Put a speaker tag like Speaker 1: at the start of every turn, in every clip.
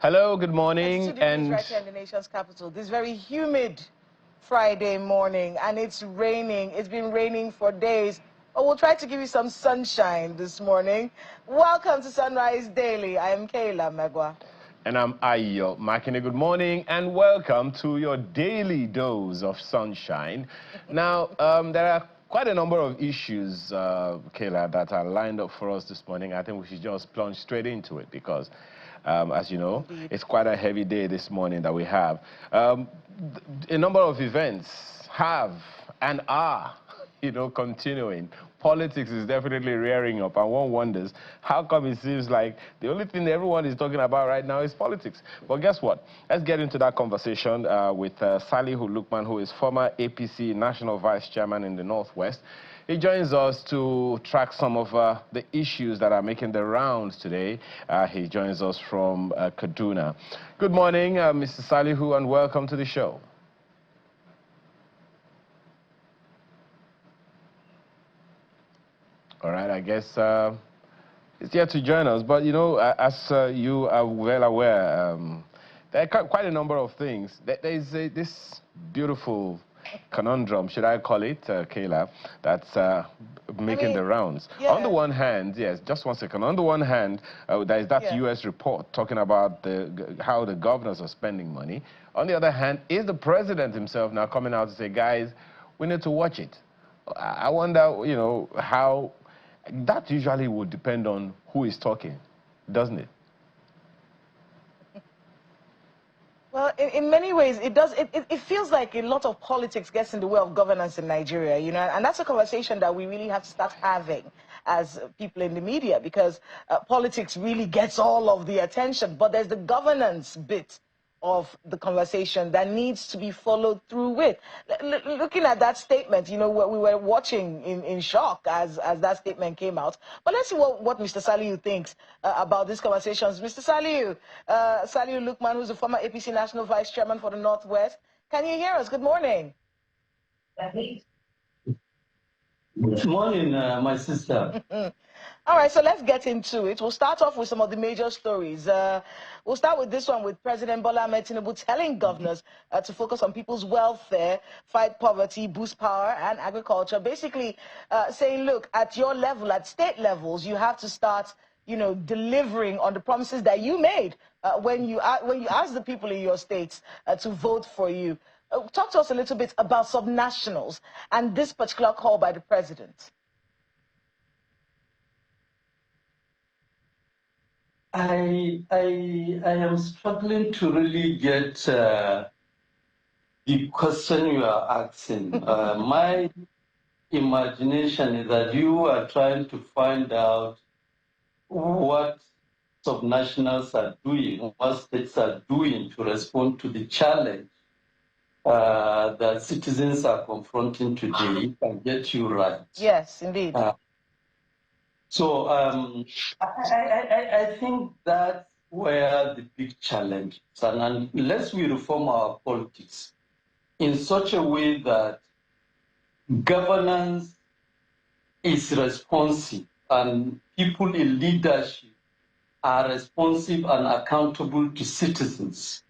Speaker 1: Hello, good morning.
Speaker 2: 32 degrees right here in the nation's capital. This very humid Friday morning, and it's raining. It's been raining for days, but we'll try to give you some sunshine this morning. Welcome to Sunrise Daily. I am Kayla Megwa.
Speaker 1: And I'm Ayo Makine. Good morning and welcome to your daily dose of sunshine. Now, there are quite a number of issues, Kayla, that are lined up for us this morning. I think we should just plunge straight into it because, as you know, it's quite a heavy day this morning that we have. A number of events have and are, continuing. Politics is definitely rearing up, and one wonders how come it seems like the only thing everyone is talking about right now is politics. But guess what? Let's get into that conversation with Salihu Lukman, who is former APC National Vice Chairman in the Northwest. He joins us to track some of the issues that are making the rounds today. He joins us from Kaduna. Good morning, Mr. Salihu, and welcome to the show. All right, I guess it's yet to join us. But, as you are well aware, there are quite a number of things. There is this beautiful conundrum, should I call it, Kayla, that's making the rounds. Yeah. On the one hand, yes, just 1 second. On the one hand, there is that U.S. report talking about how the governors are spending money. On the other hand, is the president himself now coming out to say, guys, we need to watch it? I wonder, how... That usually would depend on who is talking, doesn't it?
Speaker 2: Well, in many ways, it does. It feels like a lot of politics gets in the way of governance in Nigeria, and that's a conversation that we really have to start having as people in the media, because politics really gets all of the attention, but there's the governance bit of the conversation that needs to be followed through with. Looking at that statement, we were watching in shock as that statement came out. But let's see what Mr. Salihu thinks about these conversations. Mr. Salihu, Salihu Lukman, who's a former APC National Vice Chairman for the Northwest. Can you hear us? Good morning.
Speaker 3: Good morning, my sister.
Speaker 2: All right, so let's get into it. We'll start off with some of the major stories. We'll start with this one, with President Bola Ahmed Tinubu telling governors to focus on people's welfare, fight poverty, boost power and agriculture. Basically saying, look, at your level, at state levels, you have to start, delivering on the promises that you made when you asked the people in your states to vote for you. Talk to us a little bit about subnationals and this particular call by the president.
Speaker 3: I am struggling to really get the question you are asking. My imagination is that you are trying to find out what subnationals are doing, what states are doing to respond to the challenge that citizens are confronting today. If I get you right.
Speaker 2: Yes, indeed.
Speaker 3: So I think that's where the big challenge is. And unless we reform our politics in such a way that governance is responsive and people in leadership are responsive and accountable to citizens,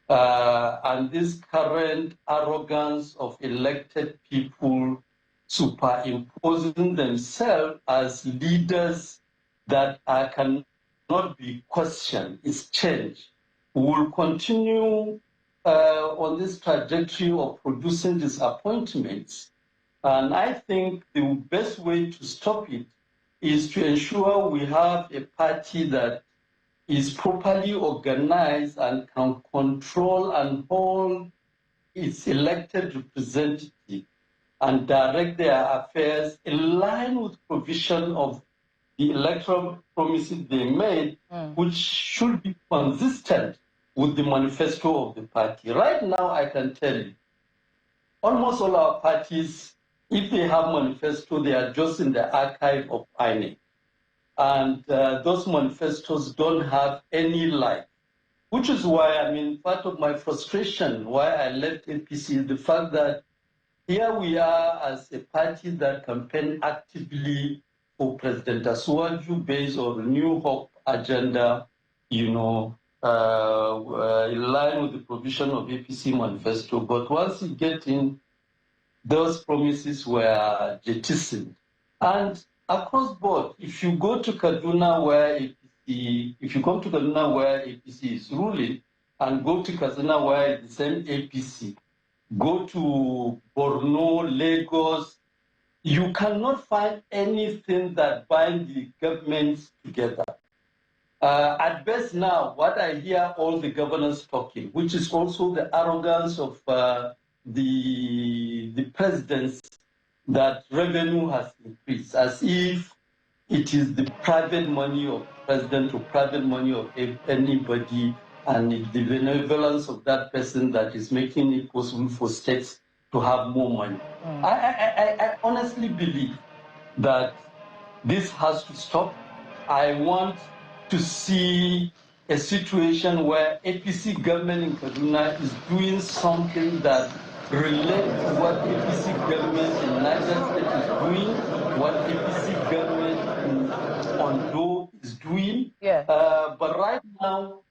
Speaker 3: and this current arrogance of elected people superimposing themselves as leaders that cannot be questioned is change. We will continue on this trajectory of producing disappointments. And I think the best way to stop it is to ensure we have a party that is properly organized and can control and hold its elected representatives and direct their affairs in line with provision of the electoral promises they made, which should be consistent with the manifesto of the party. Right now, I can tell you, almost all our parties, if they have manifesto, they are just in the archive of INEC. And those manifestos don't have any life, which is why, part of my frustration, why I left APC, is the fact that here we are as a party that campaigned actively for President Asuwaju based on the New Hope agenda, in line with the provision of APC manifesto. But once you get in, those promises were jettisoned. And across board, if you go to Kaduna where APC, if you come to Kaduna where APC is ruling, and go to Kaduna where the same APC, go to Borno, Lagos, you cannot find anything that binds the governments together. At best now, what I hear all the governors talking, which is also the arrogance of the presidents, that revenue has increased, as if it is the private money of the president or private money of anybody, and it's the benevolence of that person that is making it possible for states to have more money. I honestly believe that this has to stop. I want to see a situation where APC government in Kaduna is doing something that relates to what APC government in Niger State is doing, what APC government in Ondo is doing.
Speaker 2: Yeah.
Speaker 3: But right now,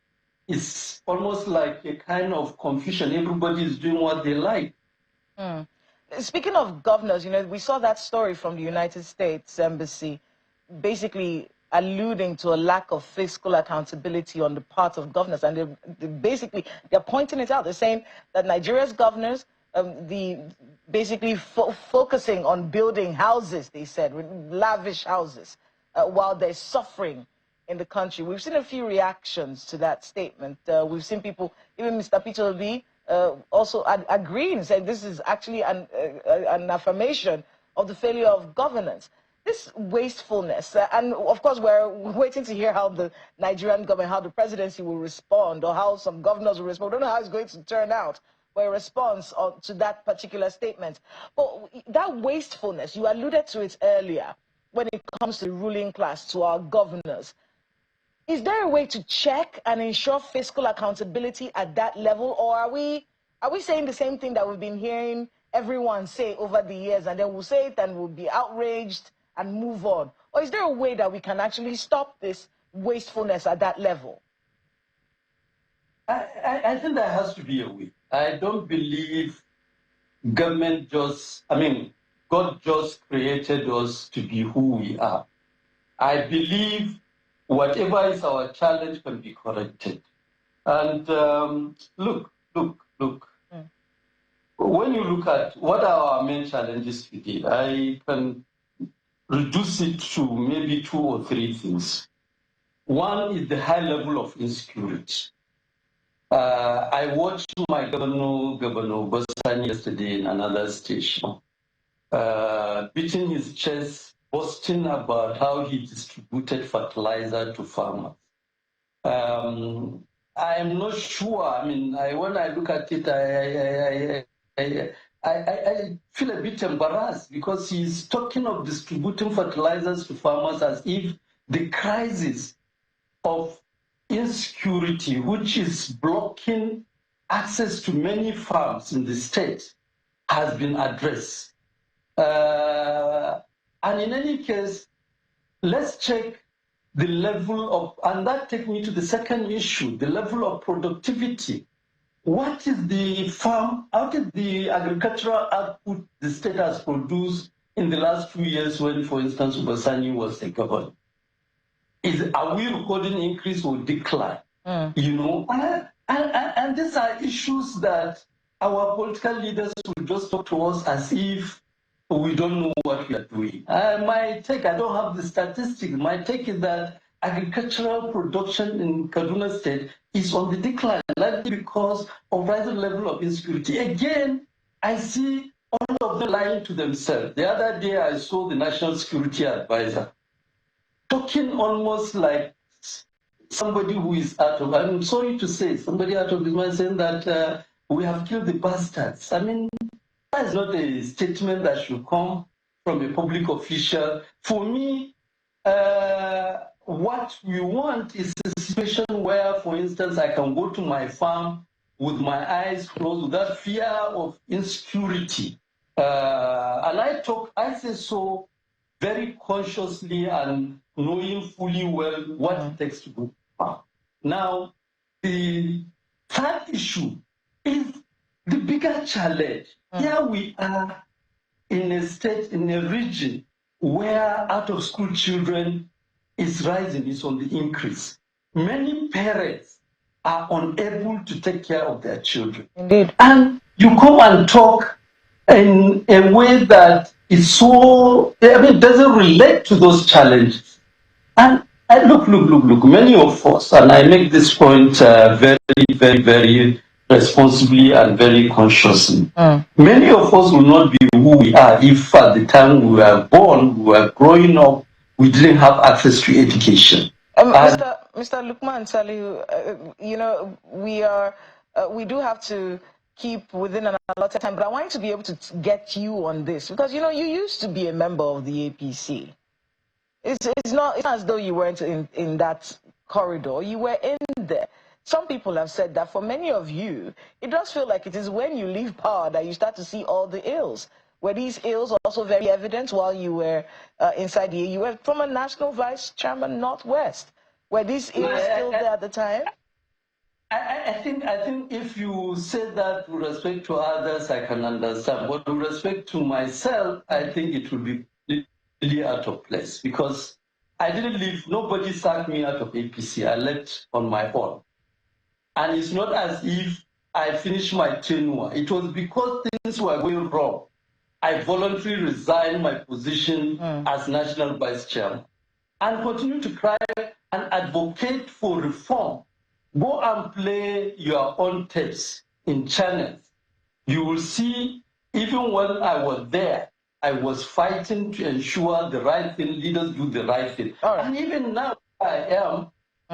Speaker 3: it's almost like a kind of confusion. Everybody is doing what they like.
Speaker 2: Speaking of governors, you know, we saw that story from the United States Embassy, basically alluding to a lack of fiscal accountability on the part of governors. And they're pointing it out. They're saying that Nigeria's governors, basically focusing on building houses, they said, lavish houses, while they're suffering in the country. We've seen a few reactions to that statement. We've seen people, even Mr. Peter Obi, also agreeing, saying this is actually an affirmation of the failure of governance. This wastefulness, and of course we're waiting to hear how the Nigerian government, how the presidency will respond, or how some governors will respond. We don't know how it's going to turn out for a response to that particular statement. But that wastefulness, you alluded to it earlier, when it comes to the ruling class, to our governors. Is there a way to check and ensure fiscal accountability at that level, or are we saying the same thing that we've been hearing everyone say over the years, and then we'll say it and we'll be outraged and move on? Or is there a way that we can actually stop this wastefulness at that level?
Speaker 3: I think there has to be a way. I don't believe government God just created us to be who we are. I believe whatever is our challenge can be corrected. And look. When you look at what are our main challenges today, I can reduce it to maybe 2 or 3 things. One is the high level of insecurity. I watched my Governor Bosani yesterday in another station, beating his chest, boasting about how he distributed fertilizer to farmers. I am not sure. When I look at it, I feel a bit embarrassed, because he's talking of distributing fertilizers to farmers as if the crisis of insecurity, which is blocking access to many farms in the state, has been addressed. And in any case, let's check the level of, and that takes me to the second issue, the level of productivity. What is the agricultural output the state has produced in the last 2 years when, for instance, Ubasani was the governor? Are we recording increase or decline? You know, and these are issues that our political leaders will just talk to us as if we don't know what we are doing. My take, I don't have the statistics. My take is that agricultural production in Kaduna State is on the decline, largely because of rising level of insecurity. Again, I see all of them lying to themselves. The other day, I saw the National Security Advisor talking almost like somebody who is out of, I'm sorry to say, somebody out of his mind, saying that we have killed the bastards. That is not a statement that should come from a public official. For me, what we want is a situation where, for instance, I can go to my farm with my eyes closed without fear of insecurity. And I say so very consciously and knowing fully well what it takes to go farm. Now, the third issue is the bigger challenge. Here we are in a state, in a region where out-of-school children is rising, is on the increase. Many parents are unable to take care of their children.
Speaker 2: Indeed.
Speaker 3: And you come and talk in a way that is so, I mean, doesn't relate to those challenges. And look, many of us, and I make this point very responsibly and very consciously. Many of us will not be who we are if at the time we were born, we were growing up, we didn't have access to education.
Speaker 2: Mr. Lukman Salihu, you know, we do have to keep within an allotted time, but I want to be able to get you on this because, you know, you used to be a member of the APC. It's not as though you weren't in that corridor. You were in there. Some people have said that for many of you, it does feel like it is when you leave power that you start to see all the ills. Were these ills also very evident while you were inside the you were from a national vice chairman Northwest? Were these ills still there at the time?
Speaker 3: I think if you say that with respect to others, I can understand. But with respect to myself, I think it would be really out of place because I didn't leave. Nobody sacked me out of APC. I left on my own. And it's not as if I finished my tenure. It was because things were going wrong. I voluntarily resigned my position as national vice chairman and continue to cry and advocate for reform. Go and play your own tapes in channels. You will see, even when I was there, I was fighting to ensure the right thing, leaders do the right thing. And even now I am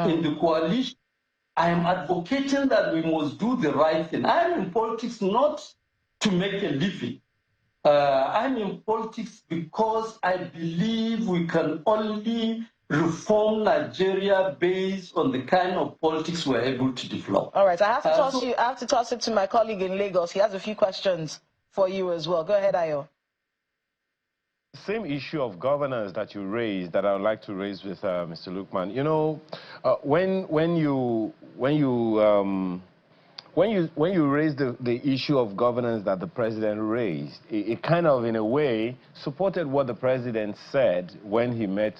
Speaker 3: in the coalition, I am advocating that we must do the right thing. I am in politics not to make a living. I'm in politics because I believe we can only reform Nigeria based on the kind of politics we're able to develop.
Speaker 2: All right, I have to toss it to my colleague in Lagos. He has a few questions for you as well. Go ahead, Ayo.
Speaker 1: Same issue of governance that you raised that I would like to raise with Mr. Lukman. You know, when you raise the issue of governance that the president raised, it kind of, in a way, supported what the president said when he met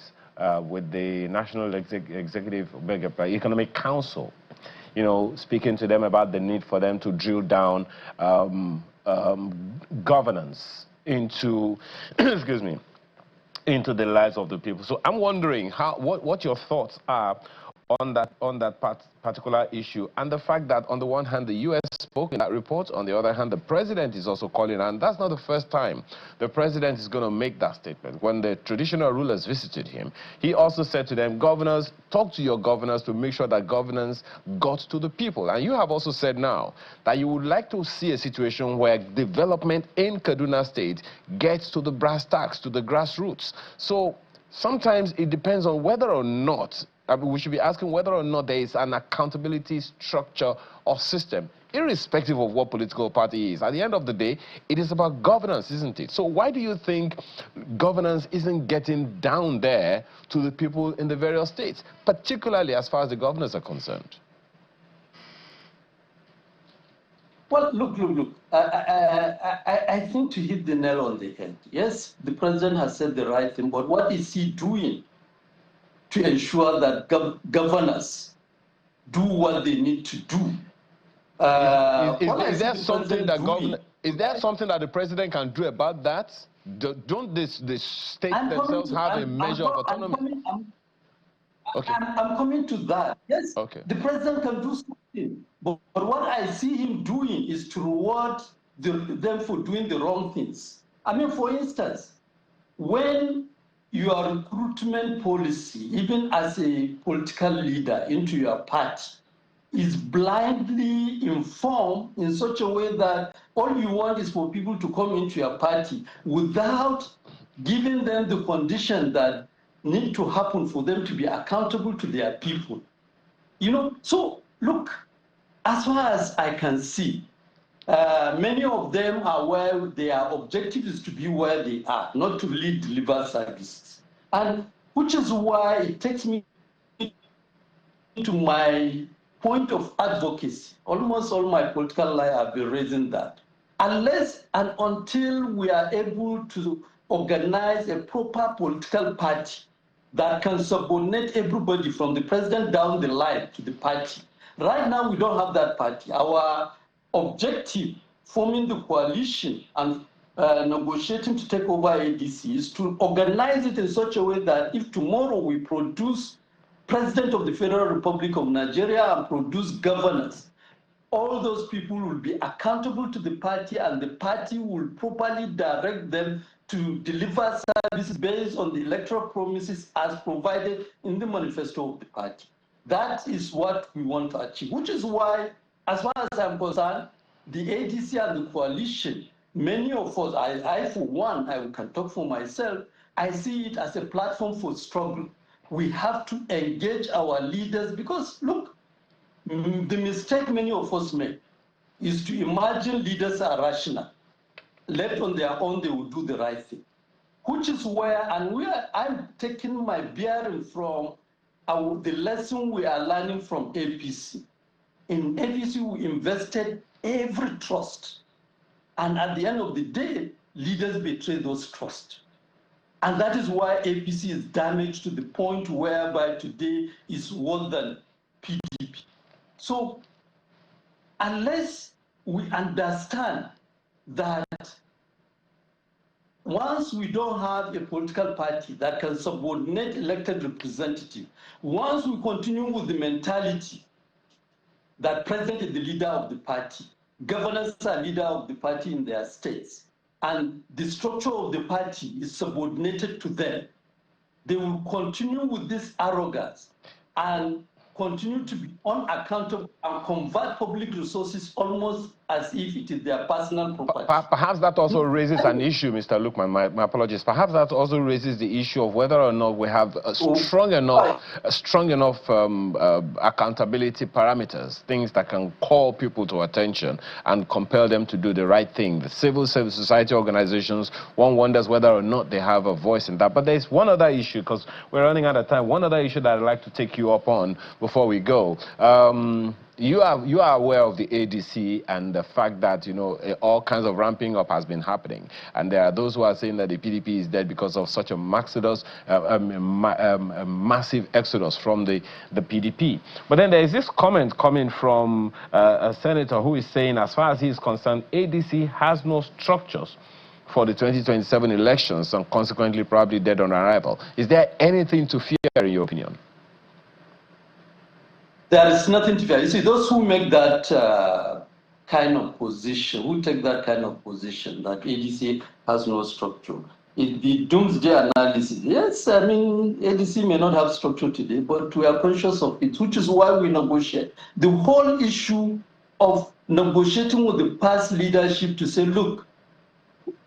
Speaker 1: with the National Executive Economic Council. You know, speaking to them about the need for them to drill down governance into, excuse me, into the lives of the people. So I'm wondering what your thoughts are on that particular issue, and the fact that on the one hand the U.S. spoke in that report, on the other hand the president is also calling, and that's not the first time the president is going to make that statement. When the traditional rulers visited him, he also said to them, governors, talk to your governors to make sure that governance got to the people. And you have also said now that you would like to see a situation where development in Kaduna State gets to the brass tacks, to the grassroots. So sometimes it depends on whether or not we should be asking whether or not there is an accountability structure or system, irrespective of what political party is. At the end of the day, it is about governance, isn't it? So why do you think governance isn't getting down there to the people in the various states, particularly as far as the governors are concerned?
Speaker 3: Well, look. I think to hit the nail on the head. Yes, the president has said the right thing, but what is he doing to ensure that governors do what they need to do?
Speaker 1: Is there something that the president can do about that? Don't the states themselves have a measure of autonomy?
Speaker 3: I'm coming to that. Yes, the president can do something, but what I see him doing is to reward them for doing the wrong things. I mean, for instance, when your recruitment policy, even as a political leader into your party, is blindly informed in such a way that all you want is for people to come into your party without giving them the condition that need to happen for them to be accountable to their people. You know, so look, as far as I can see, many of them are where their objective is to be where they are, not to lead, deliver services. And which is why it takes me to my point of advocacy. Almost all my political life I've been raising that. Unless and until we are able to organize a proper political party that can subordinate everybody from the president down the line to the party. Right now, we don't have that party. Our objective, forming the coalition and negotiating to take over ADC, is to organize it in such a way that if tomorrow we produce President of the Federal Republic of Nigeria and produce governors, all those people will be accountable to the party, and the party will properly direct them to deliver services based on the electoral promises as provided in the manifesto of the party. That is what we want to achieve, which is why, as far as I'm concerned, the ADC and the coalition, many of us, I for one, I can talk for myself, I see it as a platform for struggle. We have to engage our leaders because, look, the mistake many of us make is to imagine leaders are rational. Left on their own, they will do the right thing, which is where, I'm taking my bearing from the lesson we are learning from APC. In APC, we invested every trust. And at the end of the day, leaders betray those trusts. And that is why APC is damaged to the point whereby today is worse than PDP. So unless we understand that once we don't have a political party that can subordinate elected representatives, once we continue with the mentality that president is the leader of the party, governors are leader of the party in their states, and the structure of the party is subordinated to them, they will continue with this arrogance and continue to be unaccountable and convert public resources almost as if it is their personal property.
Speaker 1: Perhaps that also raises an issue, Mr. Lukman, my apologies. Perhaps that also raises the issue of whether or not we have a strong enough accountability parameters, things that can call people to attention and compel them to do the right thing. The civil society organizations, one wonders whether or not they have a voice in that. But there's one other issue, because we're running out of time, one other issue that I'd like to take you up on before we go. You are aware of the ADC and the fact that, you know, all kinds of ramping up has been happening. And there are those who are saying that the PDP is dead because of such a massive exodus from the PDP. But then there is this comment coming from a senator who is saying, as far as he is concerned, ADC has no structures for the 2027 elections and consequently probably dead on arrival. Is there anything to fear in your opinion?
Speaker 3: There is nothing to fear. You see, those who make that kind of position, who take that kind of position, that ADC has no structure, the doomsday analysis. Yes, I mean, ADC may not have structure today, but we are conscious of it, which is why we negotiate. The whole issue of negotiating with the past leadership to say, look,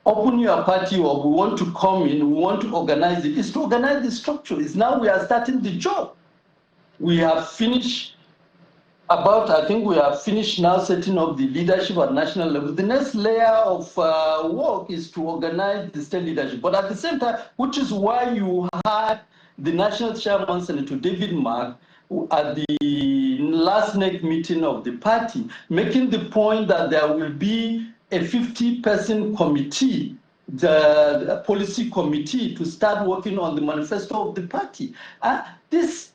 Speaker 3: open your party, or we want to come in, we want to organize it, is to organize the structure. It's now we are starting the job. We have finished I think we have finished now setting up the leadership at national level. The next layer of work is to organize the state leadership. But at the same time, which is why you had the national chairman, Senator David Mark, at the last NEC meeting of the party, making the point that there will be a 50-person committee, the policy committee, to start working on the manifesto of the party. This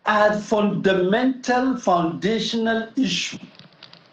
Speaker 3: are fundamental, foundational issue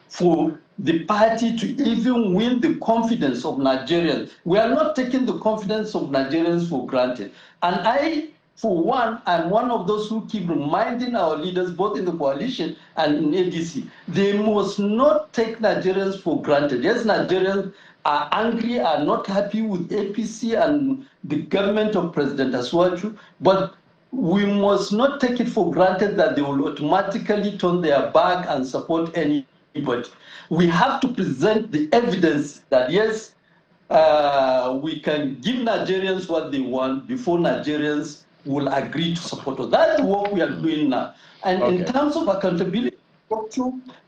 Speaker 3: for the party to even win the confidence of Nigerians. We are not taking the confidence of Nigerians for granted. And I, for one, am one of those who keep reminding our leaders, both in the coalition and in ADC, they must not take Nigerians for granted. Yes, Nigerians are angry, are not happy with APC and the government of President Aswaju, but we must not take it for granted that they will automatically turn their back and support anybody. We have to present the evidence that, yes, we can give Nigerians what they want before Nigerians will agree to support us. That's what we are doing now. And in terms of accountability,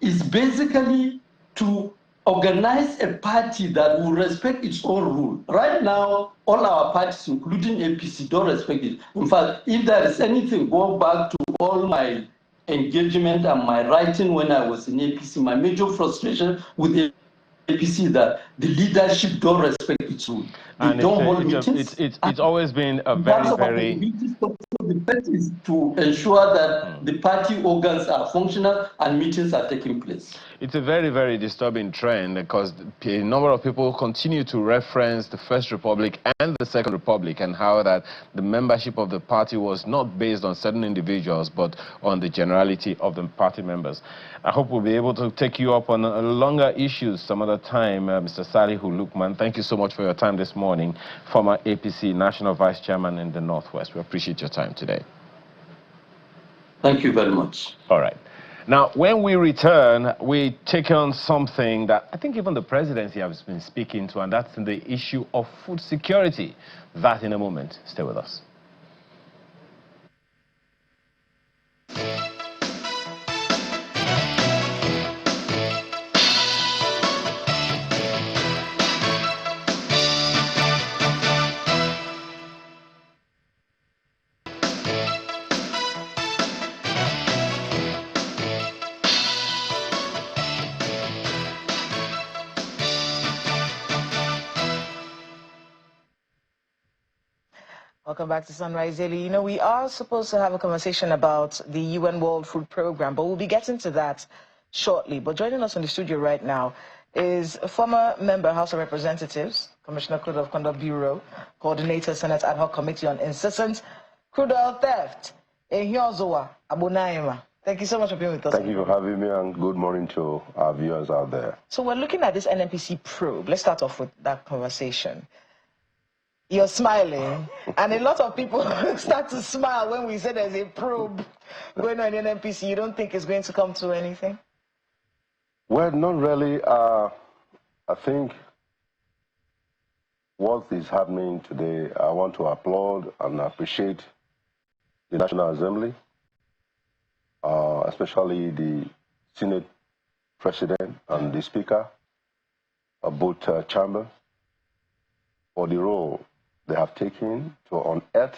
Speaker 3: is basically to organize a party that will respect its own rule. Right now, all our parties, including APC, don't respect it. In fact, if there is anything, go back to all my engagement and my writing when I was in APC, my major frustration with the APC that the leadership don't respect its rule. They
Speaker 1: And
Speaker 3: don't hold meetings.
Speaker 1: it's always been a
Speaker 3: Part of
Speaker 1: very
Speaker 3: the duties of the party is to ensure that the party organs are functional and meetings are taking place.
Speaker 1: It's a very disturbing trend because a number of people continue to reference the First Republic and the Second Republic and how that the membership of the party was not based on certain individuals but on the generality of the party members. I hope we'll be able to take you up on longer issues some other time, Mr. Salihu Lukman. Thank you so much for your time this morning, former APC National Vice Chairman in the Northwest. We appreciate your time today.
Speaker 3: Thank you very much.
Speaker 1: All right. Now, when we return, we take on something that I think even the presidency has been speaking to, and that's the issue of food security. That in a moment. Stay with us.
Speaker 2: Welcome back to Sunrise Daily. You know, we are supposed to have a conversation about the UN World Food Programme, but we'll be getting to that shortly. But joining us in the studio right now is a former member, House of Representatives, Commissioner Code of Conduct Bureau, Coordinator, Senate Ad Hoc Committee on Incessant Crude Oil Theft, Ehiozowa Abunaima. Thank you so much for being with us.
Speaker 4: Thank you for having me, and good morning to our viewers out there.
Speaker 2: So we're looking at this NNPC probe. Let's start off with that conversation. You're smiling, and a lot of people start to smile when we say there's a probe going on in NNPC. You don't think it's going to come to anything?
Speaker 4: Well, not really. I think what is happening today, I want to applaud and appreciate the National Assembly, especially the Senate President and the Speaker of both chambers, for the role they have taken to unearth,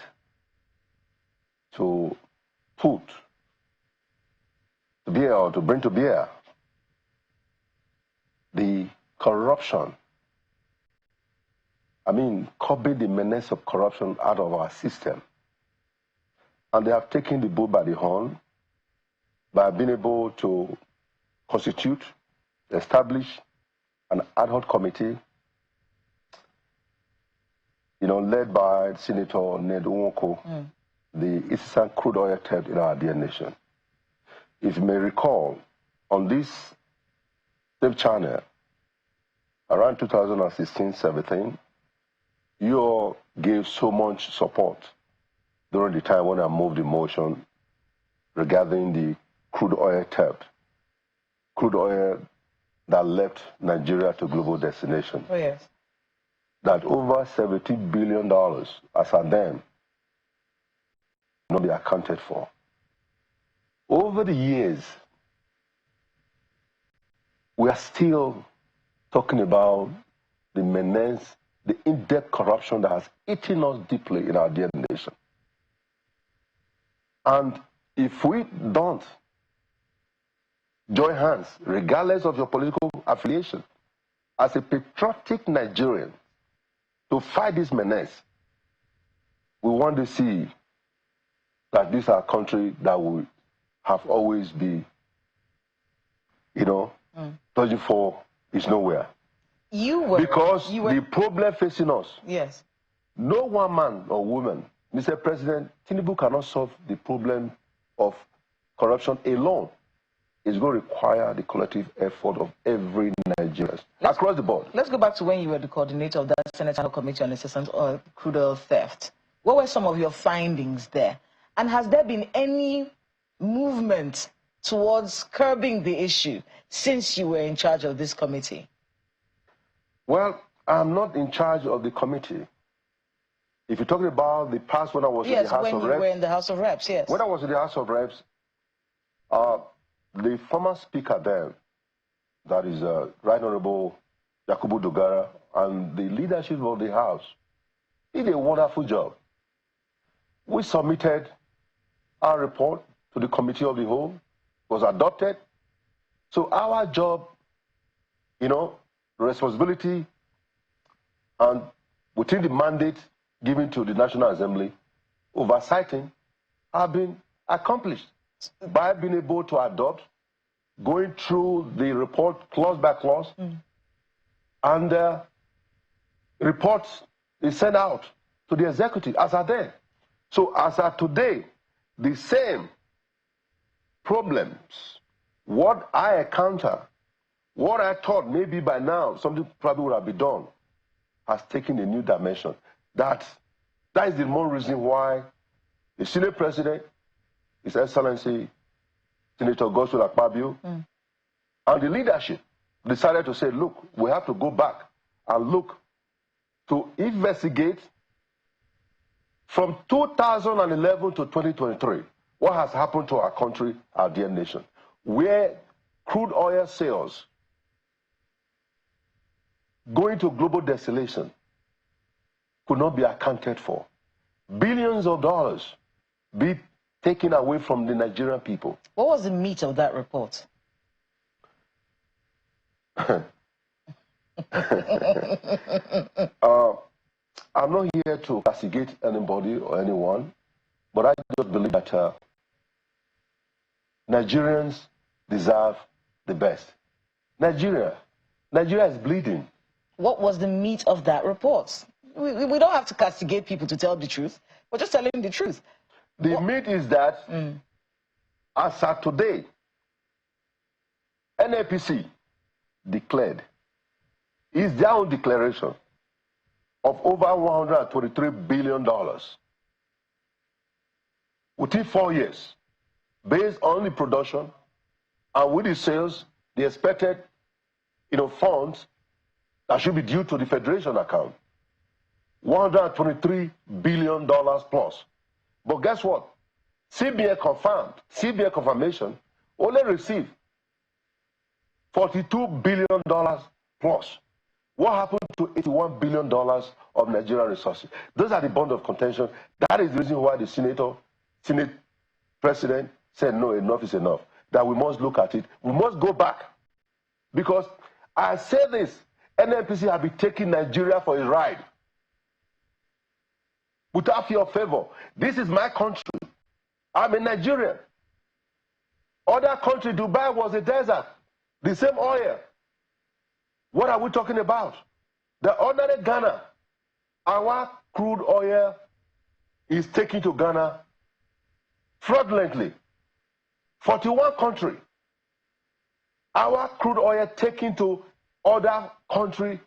Speaker 4: to put to bear, or to bring to bear the corruption. I mean, copy the menace of corruption out of our system. And they have taken the bull by the horn by being able to constitute, establish an ad hoc committee, you know, led by Senator Ned Nwoko, the incessant crude oil theft in our dear nation. If you may recall, on this same channel, around 2016-17, you all gave so much support during the time when I moved the motion regarding the crude oil theft, crude oil that left Nigeria to global destination.
Speaker 2: Oh, yes.
Speaker 4: That over $70 billion as at then not be accounted for. Over the years, we are still talking about the menace, the in-depth corruption that has eaten us deeply in our dear nation. And if we don't join hands, regardless of your political affiliation, as a patriotic Nigerian, to fight this menace, we want to see that this is a country that will have always be, you know, searching for is nowhere. Because the problem facing us,
Speaker 2: yes,
Speaker 4: no one man or woman, Mr. President, Tinubu cannot solve the problem of corruption alone. It's going to require the collective effort of every Nigerian across the board.
Speaker 2: Let's go back to when you were the coordinator of that Senate Ad Hoc Committee on Incessant Crude Oil Theft. What were some of your findings there? And has there been any movement towards curbing the issue since you were in charge of this committee?
Speaker 4: Well, I'm not in charge of the committee. If you're talking about the past when I was in the House of Reps.
Speaker 2: Yes, when you were in the House of Reps, yes.
Speaker 4: When I was in the House of Reps, the former speaker then, that is Right Honorable Yakubu Dogara, and the leadership of the House did a wonderful job. We submitted our report to the Committee of the Whole, was adopted. So our job, you know, responsibility, and within the mandate given to the National Assembly, oversighting, have been accomplished by being able to adopt, going through the report clause by clause, and reports is sent out to the executive as are there. So as are today, the same problems, what I encounter, what I thought maybe by now something probably would have been done, has taken a new dimension. That is the more reason why the Senate President, His Excellency Senator Godswill Akpabio, and the leadership decided to say, look, we have to go back and look to investigate from 2011 to 2023, what has happened to our country, our dear nation, where crude oil sales going to global desolation could not be accounted for. Billions of dollars be taken away from the Nigerian people.
Speaker 2: What was the meat of that report?
Speaker 4: I'm not here to castigate anybody or anyone, but I just believe that Nigerians deserve the best. Nigeria is bleeding.
Speaker 2: What was the meat of that report? We don't have to castigate people to tell the truth. We're just telling the truth.
Speaker 4: The meat is that, as of today, NNPC declared, is their own declaration of over $123 billion within 4 years, based on the production and with the sales, the expected, funds that should be due to the Federation account, $123 billion plus. But guess what? CBN confirmation only received $42 billion plus. What happened to $81 billion of Nigerian resources? Those are the bond of contention. That is the reason why the Senate President said, no, enough is enough. That we must look at it. We must go back. Because I say this, NNPC have been taking Nigeria for a ride. Without fear or favor. This is my country. I'm a Nigerian. Other country, Dubai was a desert. The same oil. What are we talking about? The ordinary Ghana, our crude oil is taken to Ghana fraudulently. 41 countries. Our crude oil taken to other country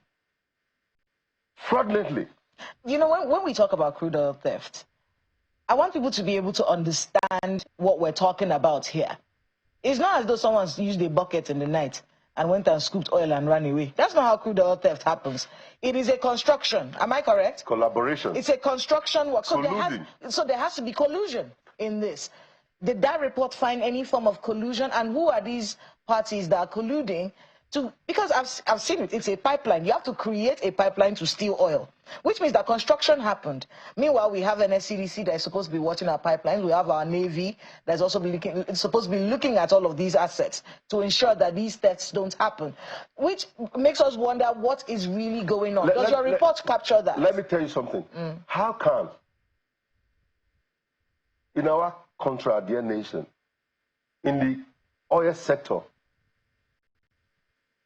Speaker 4: fraudulently.
Speaker 2: You know, when we talk about crude oil theft, I want people to be able to understand what we're talking about here. It's not as though someone's used a bucket in the night and went and scooped oil and ran away. That's not how crude oil theft happens. It is a construction. Am I correct?
Speaker 4: Collaboration.
Speaker 2: It's a construction work. So there has to be collusion in this. Did that report find any form of collusion? And who are these parties that are colluding to? Because I've seen it. It's a pipeline. You have to create a pipeline to steal oil, which means that construction happened. Meanwhile, we have an SCDC that is supposed to be watching our pipelines. We have our Navy that's also supposed to be looking at all of these assets to ensure that these thefts don't happen, which makes us wonder what is really going on. Does your report capture that?
Speaker 4: Let me tell you something. How come in our country, our dear nation, in the oil sector,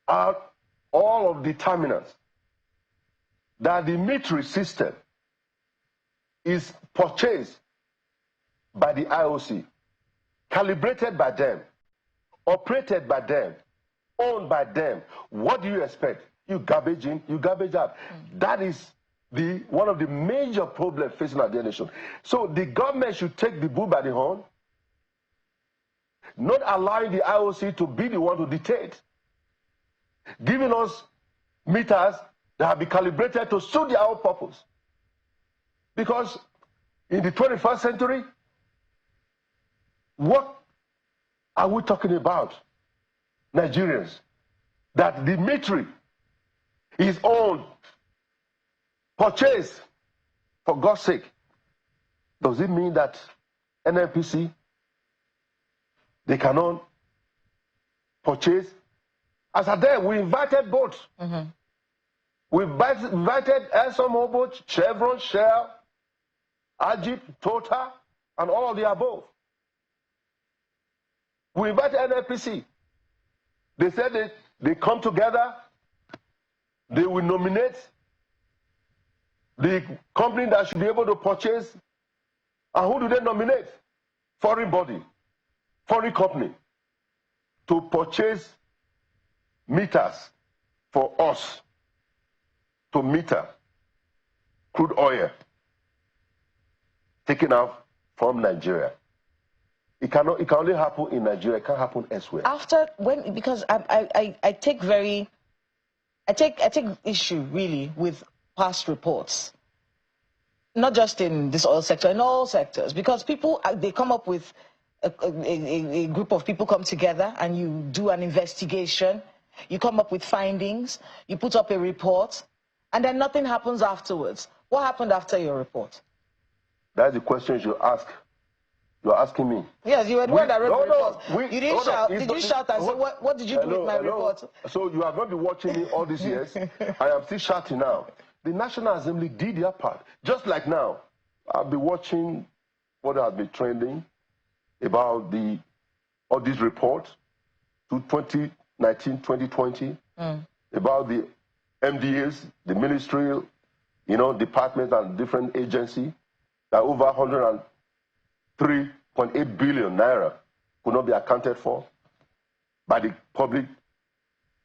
Speaker 4: are all of the terminals that the military system is purchased by the IOC, calibrated by them, operated by them, owned by them? What do you expect? You garbage in, you garbage out. That is one of the major problems facing our dear nation. So the government should take the bull by the horn, not allowing the IOC to be the one to dictate, giving us meters that have been calibrated to suit their own purpose. Because in the 21st century, what are we talking about, Nigerians? That the military is owned, purchased, for God's sake. Does it mean that NNPC they cannot purchase. As at then, we invited both. We invited ExxonMobil, Chevron, Shell, Ajip, Total, and all of the above. We invited NNPC. They said they come together, they will nominate the company that should be able to purchase. And who do they nominate? Foreign body, foreign company, to purchase meters for us to meter crude oil taken out from Nigeria. It can only happen in Nigeria. It can't happen elsewhere.
Speaker 2: Because I take issue really with past reports, not just in this oil sector, in all sectors, because people, they come up with a group of people come together and you do an investigation, you come up with findings, you put up a report, and then nothing happens afterwards. What happened after your report?
Speaker 4: That's the question you ask. You're asking me.
Speaker 2: Yes, you were the one that wrote the report. You didn't shout.
Speaker 4: Did
Speaker 2: you shout and say, what did you do with my report?
Speaker 4: So you have not been watching me all these years. I am still shouting now. The National Assembly did their part. Just like now, I'll be watching what has been trending about all these reports to 2019, 2020, about the MDAs, the ministerial, departments and different agencies, that over 103.8 billion naira could not be accounted for by the Public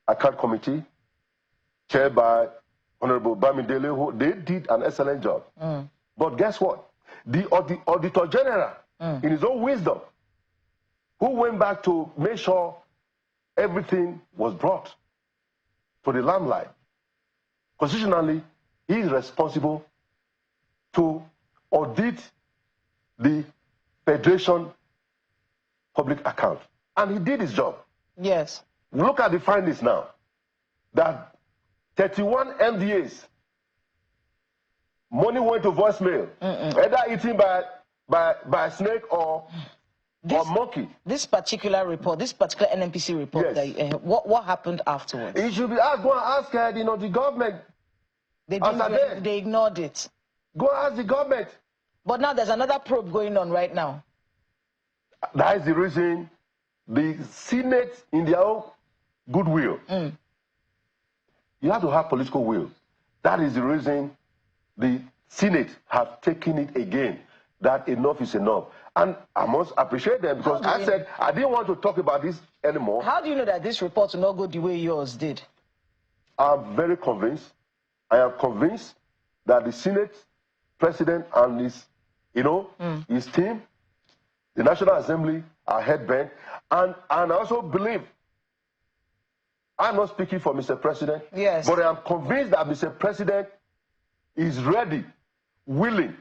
Speaker 4: Account Committee, chaired by Honorable Bamidele, who they did an excellent job. But guess what? The Auditor General, in his own wisdom, who went back to make sure everything was brought to the limelight. Constitutionally, he is responsible to audit the Federation public account. And he did his job.
Speaker 2: Yes.
Speaker 4: Look at the findings now. That 31 MDAs, money went to voicemail, either eaten by a snake or monkey. This
Speaker 2: particular report, this particular NNPC report,
Speaker 4: yes.
Speaker 2: What happened afterwards?
Speaker 4: It should be asked. Go and ask the government.
Speaker 2: They ignored it.
Speaker 4: Go ask the government.
Speaker 2: But now there's another probe going on right now.
Speaker 4: That is the reason the Senate, in their own goodwill, you have to have political will. That is the reason the Senate have taken it again, that enough is enough. And I must appreciate them, because I said I didn't want to talk about this anymore.
Speaker 2: How do you know that this report will not go the way yours did?
Speaker 4: I'm very convinced. I am convinced that the Senate President and his, his team, the National Assembly, are headbent. And I also believe, I'm not speaking for Mr. President,
Speaker 2: yes,
Speaker 4: but I am convinced that Mr. President is ready, willing.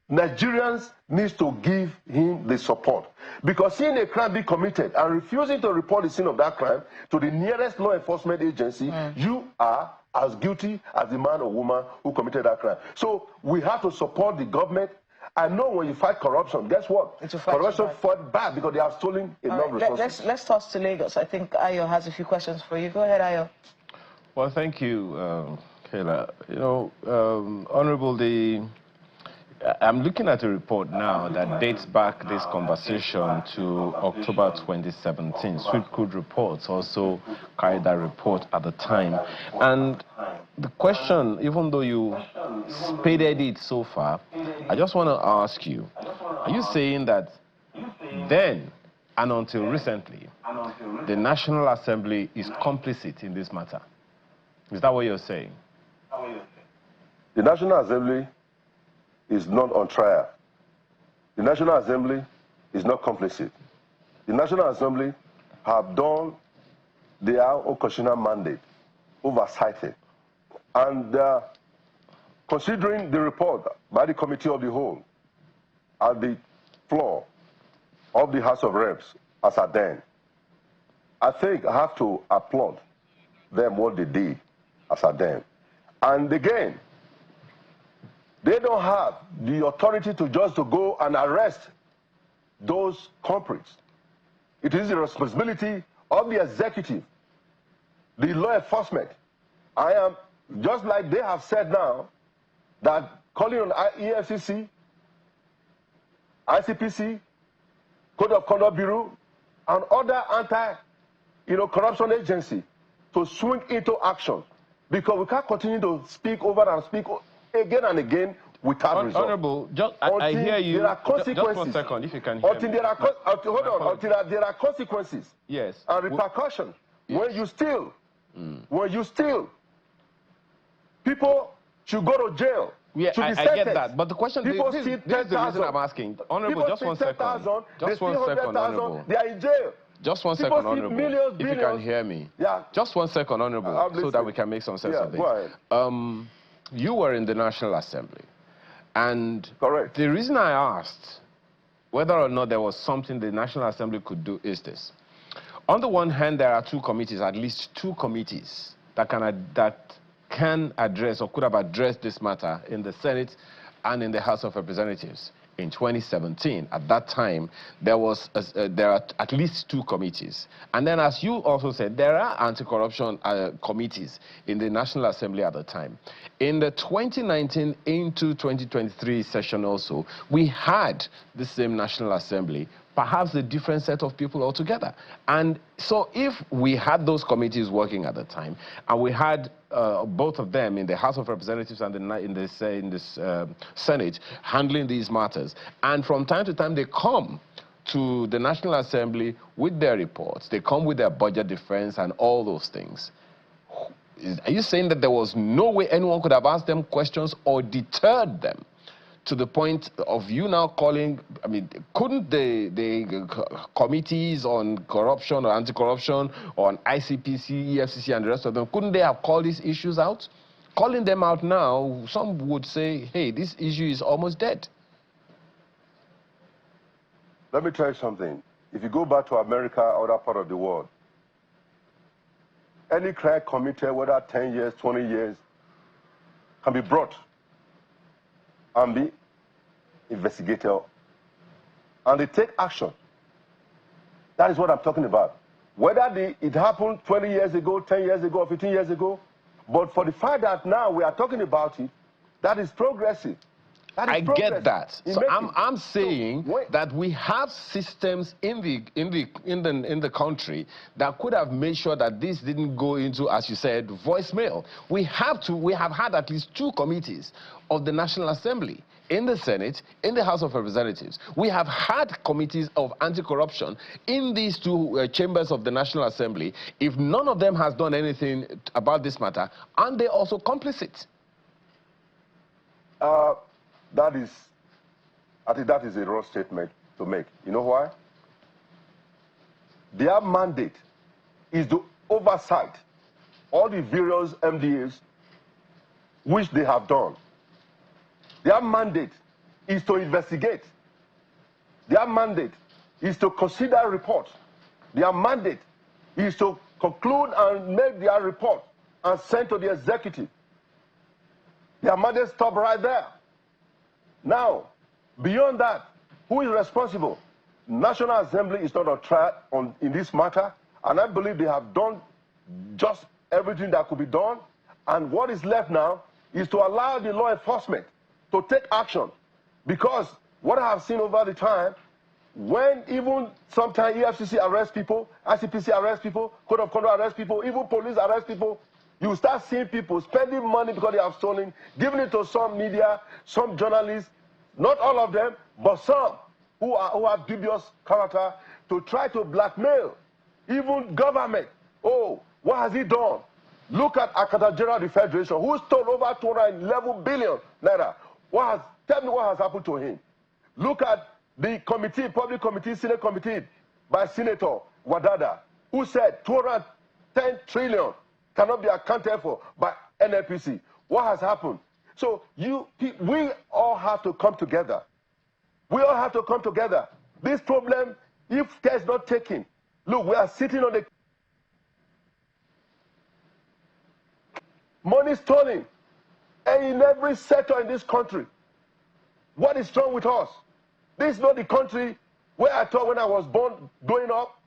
Speaker 4: Nigerians need to give him the support. Because seeing a crime be committed and refusing to report the scene of that crime to the nearest law enforcement agency, you are as guilty as the man or woman who committed that crime. So we have to support the government. I know when you fight corruption, guess what? Corruption fought back because they have stolen enough resources.
Speaker 2: Let's toss to Lagos. I think Ayo has a few questions for you. Go ahead, Ayo.
Speaker 1: Well, thank you, Kayla. Honorable, I'm looking at a report now that dates back this conversation to October 2017. Sweet Crude Reports also carried that report at the time. And the question, even though you spaded it so far, I just want to ask you, are you saying that then and until recently, the National Assembly is complicit in this matter? Is that what you're saying?
Speaker 4: The National Assembly is not on trial. The National Assembly is not complicit. The National Assembly have done their occasional mandate, oversighted. And considering the report by the Committee of the Whole at the floor of the House of Reps as at then, I think I have to applaud them what they did as at then. And again, they don't have the authority to just to go and arrest those culprits. It is the responsibility of the executive, the law enforcement. I am, just like they have said now, that calling on EX-APC, ICPC, Code of Conduct Bureau, and other anti-corruption agency to swing into action, because we can't continue to speak over and speak again and again without result.
Speaker 1: Honorable, I hear you.
Speaker 4: There are consequences.
Speaker 1: Just 1 second, if you can hear
Speaker 4: until
Speaker 1: me.
Speaker 4: Until there are consequences.
Speaker 1: Yes.
Speaker 4: And repercussions. When you steal, people should go to jail.
Speaker 1: Yeah, I get that. But the question is, this is the reason I'm asking. Honorable, just 1 second. Just 1 second, Honorable.
Speaker 4: They are in jail.
Speaker 1: Just 1 second, Honorable.
Speaker 4: Millions,
Speaker 1: if you can hear me.
Speaker 4: Yeah.
Speaker 1: Just 1 second, Honorable, so that we can make some sense of this.
Speaker 4: Go ahead.
Speaker 1: You were in the National Assembly. And
Speaker 4: correct.
Speaker 1: The reason I asked whether or not there was something the National Assembly could do is this. On the one hand, there are two committees, at least two committees, that can address or could have addressed this matter in the Senate and in the House of Representatives. In 2017, at that time, there are at least two committees. And then, as you also said, there are anti-corruption committees in the National Assembly at the time. In the 2019 into 2023 session also, we had the same National Assembly, perhaps a different set of people altogether. And so if we had those committees working at the time, and we had both of them in the House of Representatives and in this Senate handling these matters, and from time to time they come to the National Assembly with their reports, they come with their budget defense and all those things. Are you saying that there was no way anyone could have asked them questions or deterred them to the point of you now calling? I mean, couldn't the committees on corruption or anti-corruption, or on ICPC, EFCC, and the rest of them, couldn't they have called these issues out? Calling them out now, some would say, hey, this issue is almost dead.
Speaker 4: Let me tell you something. If you go back to America or other part of the world, any crime committed, whether 10 years, 20 years, can be brought and be investigated, and they take action. That is what I'm talking about. Whether it happened 20 years ago, 10 years ago, or 15 years ago, but for the fact that now we are talking about it, that is progressive.
Speaker 1: I get that. So I'm saying that we have systems in the country that could have made sure that this didn't go into, as you said, voicemail. We have had at least two committees of the National Assembly, in the Senate, in the House of Representatives. We have had committees of anti-corruption in these two chambers of the National Assembly. If none of them has done anything about this matter, aren't they also complicit?
Speaker 4: I think that is a wrong statement to make. You know why? Their mandate is to oversight all the various MDAs which they have done. Their mandate is to investigate. Their mandate is to consider reports. Their mandate is to conclude and make their report and send to the executive. Their mandate stops right there. Now, beyond that, who is responsible? National Assembly is not on trial in this matter, and I believe they have done just everything that could be done. And what is left now is to allow the law enforcement to take action. Because what I have seen over the time, when even sometimes EFCC arrests people, ICPC arrests people, Code of Conduct arrests people, even police arrest people, you start seeing people spending money because they have stolen, giving it to some media, some journalists, not all of them, but some who have dubious character, to try to blackmail even government. Oh, what has he done? Look at Akata General of the Federation, who stole over 211 billion naira. Tell me what has happened to him. Look at the committee, public committee, Senate committee by Senator Wadada, who said 210 trillion cannot be accounted for by NNPC. What has happened? So we all have to come together. We all have to come together. This problem, if care is not taken, look, we are sitting on the money stolen, and in every sector in this country. What is wrong with us? This is not the country where I thought when I was born, growing up,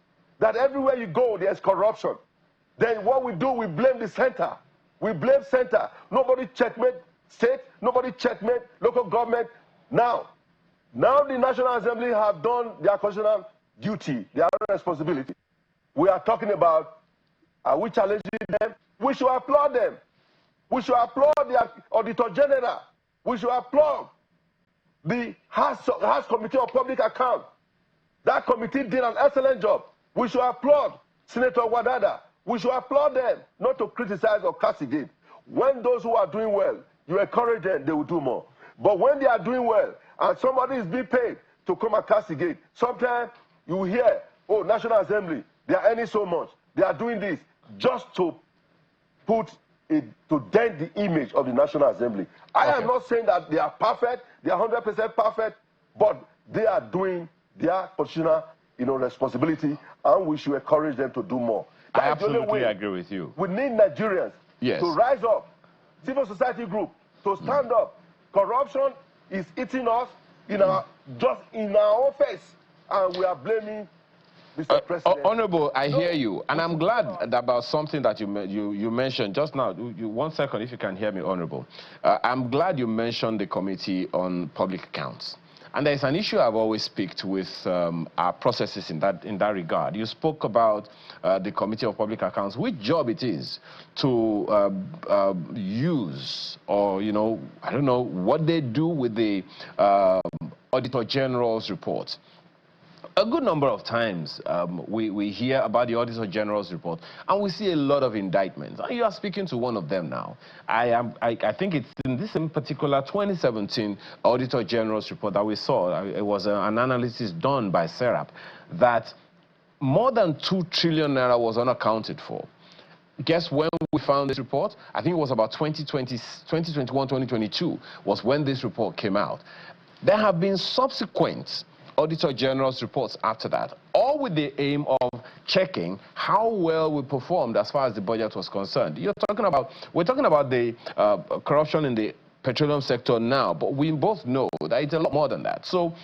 Speaker 4: that everywhere you go, there's corruption. Then what we do, we blame the center. We blame center. Nobody checkmate state, nobody checkmate local government. Now the National Assembly have done their constitutional duty, their responsibility. We are talking about, are we challenging them? We should applaud them. We should applaud the Auditor General. We should applaud the House Committee of Public Accounts. That committee did an excellent job. We should applaud Senator Wadada. We should applaud them, not to criticize or castigate. When those who are doing well, you encourage them, they will do more. But when they are doing well, and somebody is being paid to come and castigate, sometimes you hear, oh, National Assembly, they are earning so much. They are doing this just to put it, to dent the image of the National Assembly. I am not saying that they are perfect, they are 100% perfect, but they are doing their constitutional, responsibility, and we should encourage them to do more.
Speaker 1: I absolutely agree with you.
Speaker 4: We need Nigerians to rise up, civil society group, to stand up. Corruption is eating us just in our own face, and we are blaming Mr. President.
Speaker 1: Honorable, I hear you, and I'm glad about something that you mentioned just now. 1 second, if you can hear me, Honorable. I'm glad you mentioned the Committee on Public Accounts. And there's an issue I've always picked with our processes in that regard. You spoke about the Committee of Public Accounts, which job it is to use, or, I don't know, what they do with the Auditor General's report. A good number of times we hear about the Auditor General's report, and we see a lot of indictments. And you are speaking to one of them now. I think it's in this in particular 2017 Auditor General's report that we saw. It was an analysis done by SERAP that more than 2 trillion naira was unaccounted for. Guess when we found this report? I think it was about 2021, 2022 was when this report came out. There have been subsequent Auditor General's reports after that, all with the aim of checking how well we performed as far as the budget was concerned. We're talking about the corruption in the petroleum sector now, but we both know that it's a lot more than that. So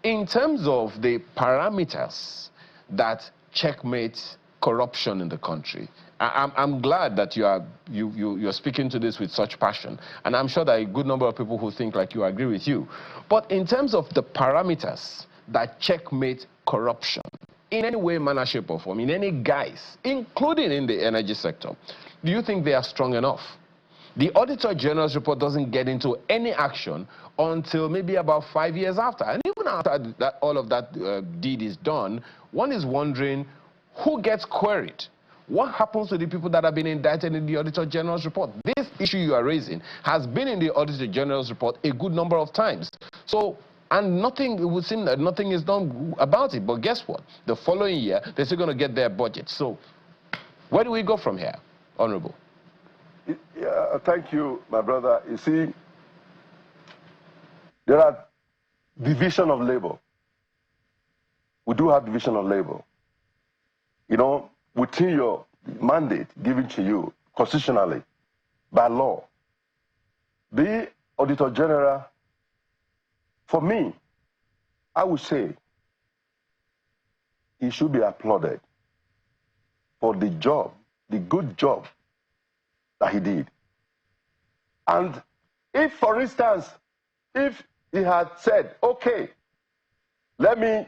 Speaker 1: in terms of the parameters that checkmate corruption in the country, I'm glad that you're speaking to this with such passion, and I'm sure that a good number of people who think like you agree with you. But in terms of the parameters that checkmate corruption in any way, manner, shape, or form, in any guise, including in the energy sector, do you think they are strong enough? The Auditor General's report doesn't get into any action until maybe about 5 years after. And even after that, all of that deed is done, one is wondering who gets queried. What happens to the people that have been indicted in the Auditor General's report? This issue you are raising has been in the Auditor General's report a good number of times. So, and nothing, it would seem that nothing is done about it. But guess what? The following year, they're still going to get their budget. So, where do we go from here, Honorable?
Speaker 4: Yeah, thank you, my brother. You see, there are division of labor. We do have division of labor. Within your mandate given to you constitutionally by law, the Auditor General, for me, I would say he should be applauded for the job, the good job that he did. And if, for instance, if he had said, okay, let me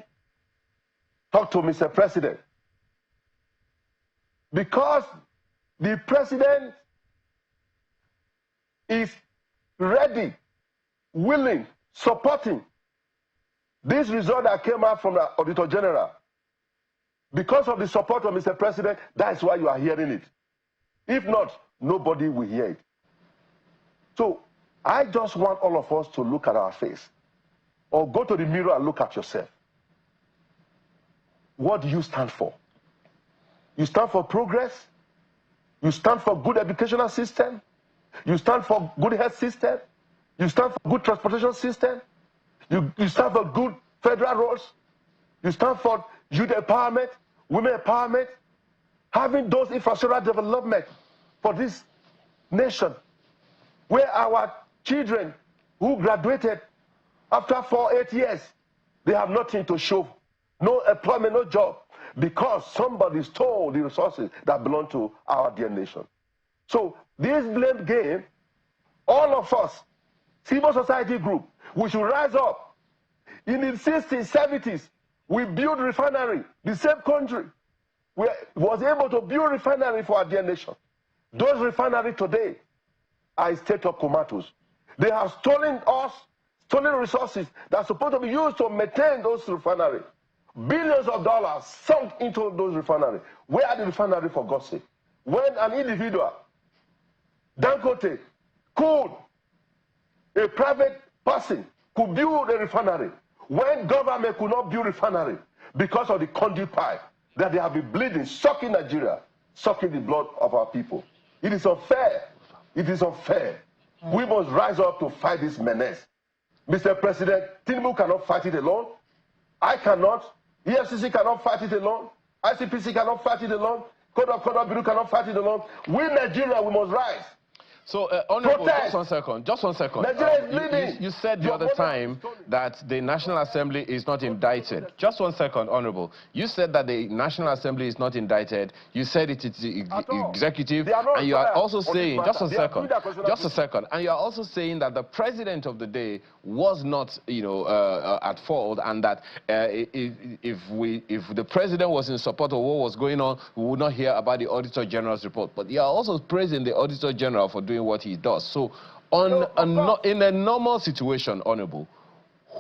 Speaker 4: talk to Mr. President, because the president is ready, willing, supporting this result that came out from the Auditor General. Because of the support of Mr. President, that's why you are hearing it. If not, nobody will hear it. So I just want all of us to look at our face, or go to the mirror and look at yourself. What do you stand for? You stand for progress. You stand for good educational system. You stand for good health system. You stand for good transportation system. You stand for good federal roles. You stand for youth empowerment, women empowerment, having those infrastructural development for this nation, where our children who graduated after 4-8 years, they have nothing to show, no employment, no job. because somebody stole the resources that belong to our dear nation. So this blame game, all of us, civil society group, we should rise up. In the 60s, 70s, we built refinery. The same country was able to build refinery for our dear nation. Those refineries today are a state of comatose. They have stolen resources that are supposed to be used to maintain those refineries. Billions of dollars sunk into those refineries. Where are the refineries, for God's sake? When an individual, Dangote, could, a private person, could build a refinery, when government could not build a refinery because of the conduit pipe that they have been bleeding, sucking Nigeria, sucking the blood of our people. It is unfair. It is unfair. We must rise up to fight this menace. Mr. President, Tinubu cannot fight it alone. I cannot. EFCC cannot fight it alone. ICPC cannot fight it alone. Code of Bureau cannot fight it alone. We, Nigeria, we must rise.
Speaker 1: So, Honorable, just one second.
Speaker 4: Nigeria is bleeding.
Speaker 1: You said the other time that the National Assembly is not indicted. Just one second, Honorable. You said that the National Assembly is not indicted. You said it is the executive. And you are also saying, just a second, and you are also saying that the president of the day was not, at fault, and that if the president was in support of what was going on, we would not hear about the Auditor General's report. But you are also praising the Auditor General for doing what he does. So, in a normal situation, Honorable,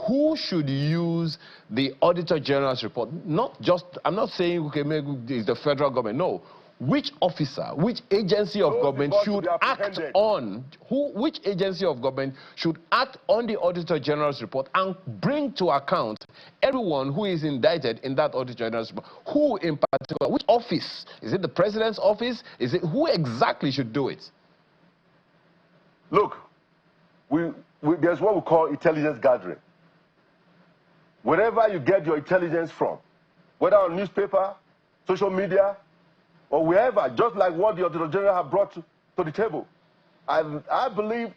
Speaker 1: who should use the Auditor General's report? I'm not saying, okay, maybe it's the federal government. No. Which officer, which agency of government should act on, which agency of government should act on the Auditor General's report and bring to account everyone who is indicted in that Auditor General's report? Who in particular, which office? Is it the President's office? Who exactly should do it?
Speaker 4: Look, there's what we call intelligence gathering. Wherever you get your intelligence from, whether on newspaper, social media, or wherever, just like what the Auditor General have brought to the table, I believe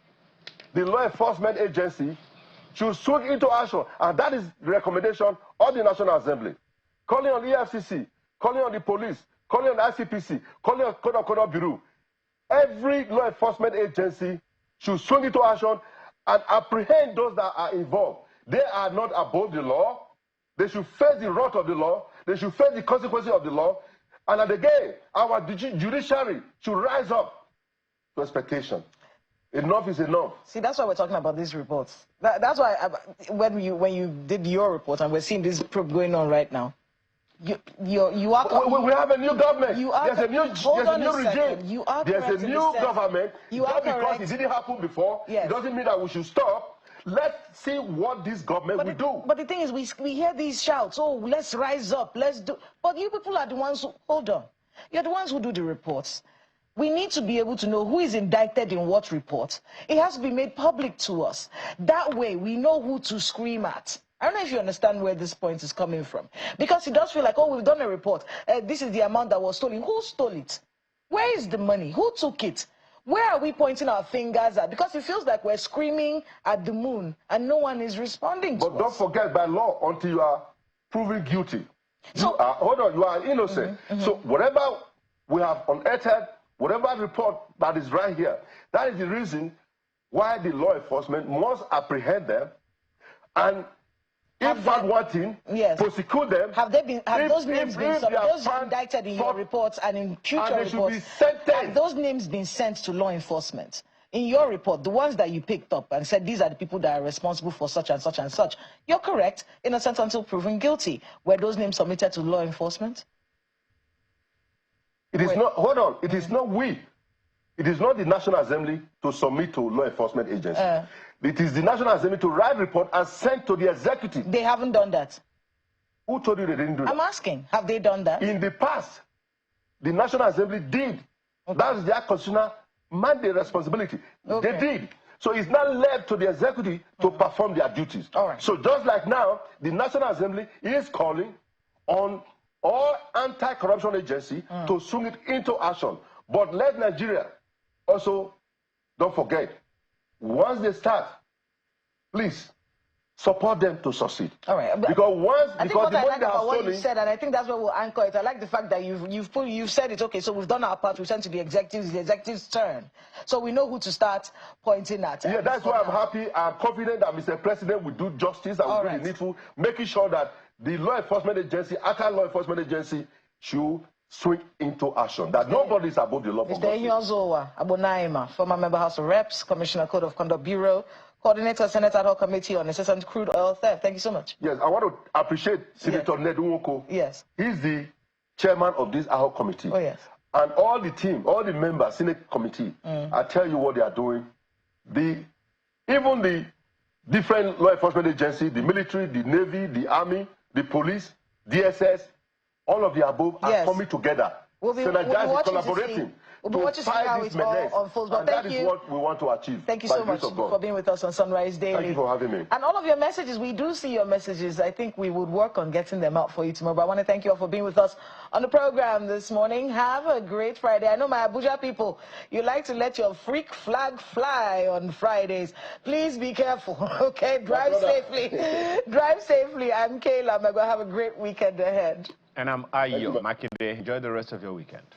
Speaker 4: the law enforcement agency should swing into action, and that is the recommendation of the National Assembly. Calling on EFCC, calling on the police, calling on the ICPC, calling on Code of Bureau. Every law enforcement agency should swing into action and apprehend those that are involved. They are not above the law. They should face the wrath of the law. They should face the consequences of the law. And again, our judiciary should rise up to expectation. Enough is enough. See, that's why we're talking about these reports. That's why when you did your report, and we're seeing this probe going on right now, we have a new government. There's a new regime. There's a new government. Just because it didn't happen before, it doesn't mean that we should stop. Let's see what this government will do. But the thing is, we hear these shouts, oh, let's rise up, let's do. But you people are the ones who, hold on, you're the ones who do the reports. We need to be able to know who is indicted in what report. It has to be made public to us. That way, we know who to scream at. I don't know if you understand where this point is coming from. Because it does feel like, oh, we've done a report. This is the amount that was stolen. Who stole it? Where is the money? Who took it? Where are we pointing our fingers at? Because it feels like we're screaming at the moon and no one is responding to us. But don't forget, by law, until you are proven guilty, you are innocent. So whatever we have unearthed, whatever report that is right here, that is the reason why the law enforcement must apprehend them and if found wanting, prosecute them. Have those names been indicted in your reports and in future reports? Have those names been sent to law enforcement? In your report, the ones that you picked up and said these are the people that are responsible for such and such and such, you're correct, innocent until proven guilty. Were those names submitted to law enforcement? It is not, hold on, it is not we. It is not the National Assembly to submit to law enforcement agency. It is the National Assembly to write report and send to the executive. They haven't done that. Who told you they didn't do that? I'm asking, have they done that? In the past, the National Assembly did. That is their constitutional mandate responsibility. They did. So it's not left to the executive to perform their duties. So just like now, the National Assembly is calling on all anti-corruption agency to swing it into action. But let Nigeria also, don't forget, once they start, please support them to succeed.
Speaker 2: All right.
Speaker 4: Because once,
Speaker 2: I think
Speaker 4: because
Speaker 2: what
Speaker 4: the
Speaker 2: I
Speaker 4: money
Speaker 2: like
Speaker 4: they have
Speaker 2: about what
Speaker 4: stolen,
Speaker 2: you said, and I think that's where we'll anchor it. I like the fact that you've said it. Okay, so we've done our part. We've sent to the executives. It's the executives' turn, so we know who to start pointing at.
Speaker 4: Yeah, that's why I'm happy. I'm confident that Mr. President will do justice and will do the needful, making sure that the law enforcement agency, ACA law enforcement agency, should swing into action. That nobody is above the law.
Speaker 2: Mr. Ihiozowa Abonaima, former member House of Reps, Commissioner Code of Conduct Bureau, Coordinator Senate Ad Hoc Committee on Incessant Crude Oil Theft. Thank you so much.
Speaker 4: Yes, I want to appreciate Senator Ned Nwoko.
Speaker 2: Yes.
Speaker 4: He's the chairman of this Ad Hoc Committee.
Speaker 2: Oh, yes.
Speaker 4: And all the team, all the members, Senate Committee, I tell you what they are doing. Even the different law enforcement agencies, the military, the Navy, the Army, the police, DSS, all of the above are coming together, synergizing, collaborating.
Speaker 2: We'll be watching to see how it all unfolds. But
Speaker 4: that is what we want to achieve.
Speaker 2: Thank you so much for being with us on Sunrise Daily.
Speaker 4: Thank you for having me.
Speaker 2: And all of your messages, we do see your messages. I think we would work on getting them out for you tomorrow. But I want to thank you all for being with us on the program this morning. Have a great Friday. I know my Abuja people, you like to let your freak flag fly on Fridays. Please be careful, okay? Drive safely. Drive safely. I'm Kayla. I'm going to have a great weekend ahead.
Speaker 1: And I'm Ayo Makinde. Enjoy the rest of your weekend.